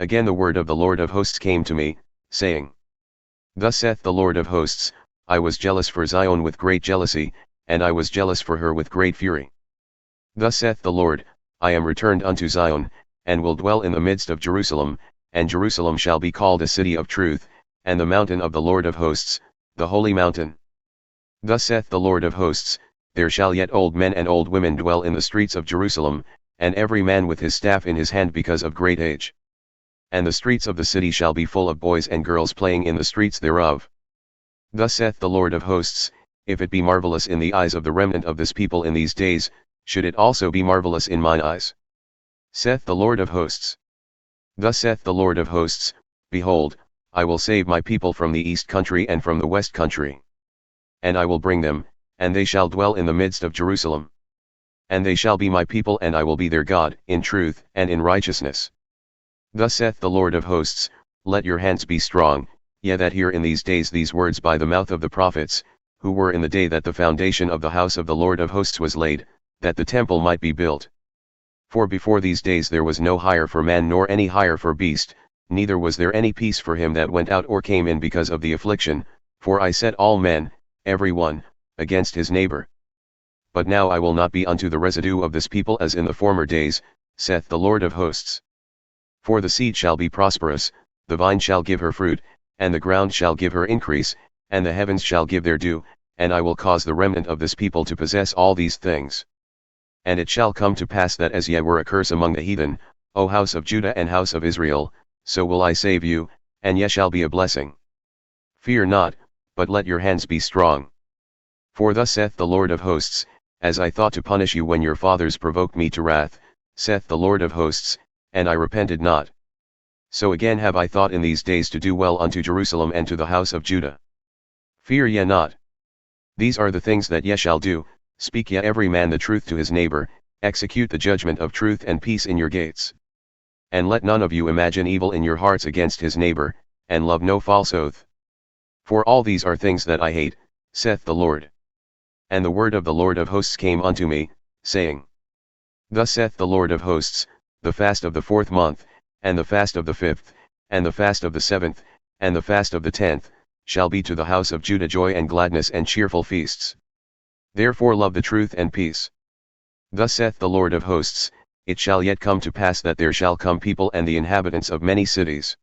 Again the word of the Lord of hosts came to me, saying, Thus saith the Lord of hosts, I was jealous for Zion with great jealousy, and I was jealous for her with great fury. Thus saith the Lord, I am returned unto Zion, and will dwell in the midst of Jerusalem, and Jerusalem shall be called a city of truth, and the mountain of the Lord of hosts, the holy mountain. Thus saith the Lord of hosts, there shall yet old men and old women dwell in the streets of Jerusalem, and every man with his staff in his hand because of great age. And the streets of the city shall be full of boys and girls playing in the streets thereof. Thus saith the Lord of hosts, if it be marvelous in the eyes of the remnant of this people in these days, should it also be marvelous in mine eyes? Saith the Lord of hosts. Thus saith the Lord of hosts, Behold, I will save my people from the east country and from the west country. And I will bring them, and they shall dwell in the midst of Jerusalem. And they shall be my people, and I will be their God, in truth and in righteousness. Thus saith the Lord of hosts, Let your hands be strong, yea that hear in these days these words by the mouth of the prophets, who were in the day that the foundation of the house of the Lord of hosts was laid, that the temple might be built. For before these days there was no hire for man nor any hire for beast, neither was there any peace for him that went out or came in because of the affliction, for I set all men, every one, against his neighbor. But now I will not be unto the residue of this people as in the former days, saith the Lord of hosts. For the seed shall be prosperous, the vine shall give her fruit, and the ground shall give her increase, and the heavens shall give their dew, and I will cause the remnant of this people to possess all these things. And it shall come to pass that as ye were a curse among the heathen, O house of Judah and house of Israel, so will I save you, and ye shall be a blessing. Fear not, but let your hands be strong. For thus saith the Lord of hosts, as I thought to punish you when your fathers provoked me to wrath, saith the Lord of hosts, and I repented not. So again have I thought in these days to do well unto Jerusalem and to the house of Judah. Fear ye not. These are the things that ye shall do, speak ye every man the truth to his neighbor, execute the judgment of truth and peace in your gates. And let none of you imagine evil in your hearts against his neighbor, and love no false oath. For all these are things that I hate, saith the Lord. And the word of the Lord of hosts came unto me, saying, Thus saith the Lord of hosts, the fast of the 4th month, and the fast of the 5th, and the fast of the 7th, and the fast of the 10th, shall be to the house of Judah joy and gladness and cheerful feasts. Therefore love the truth and peace. Thus saith the Lord of hosts, it shall yet come to pass that there shall come people and the inhabitants of many cities.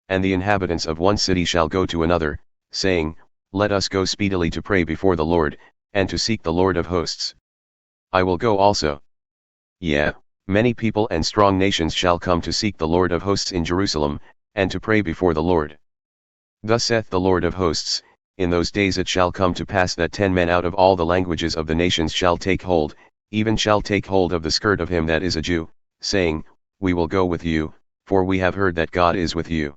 And the inhabitants of one city shall go to another, saying, Let us go speedily to pray before the Lord, and to seek the Lord of hosts. I will go also. Yea, many people and strong nations shall come to seek the Lord of hosts in Jerusalem, and to pray before the Lord. Thus saith the Lord of hosts, in those days it shall come to pass that 10 men out of all the languages of the nations shall take hold, even shall take hold of the skirt of him that is a Jew, saying, We will go with you, for we have heard that God is with you.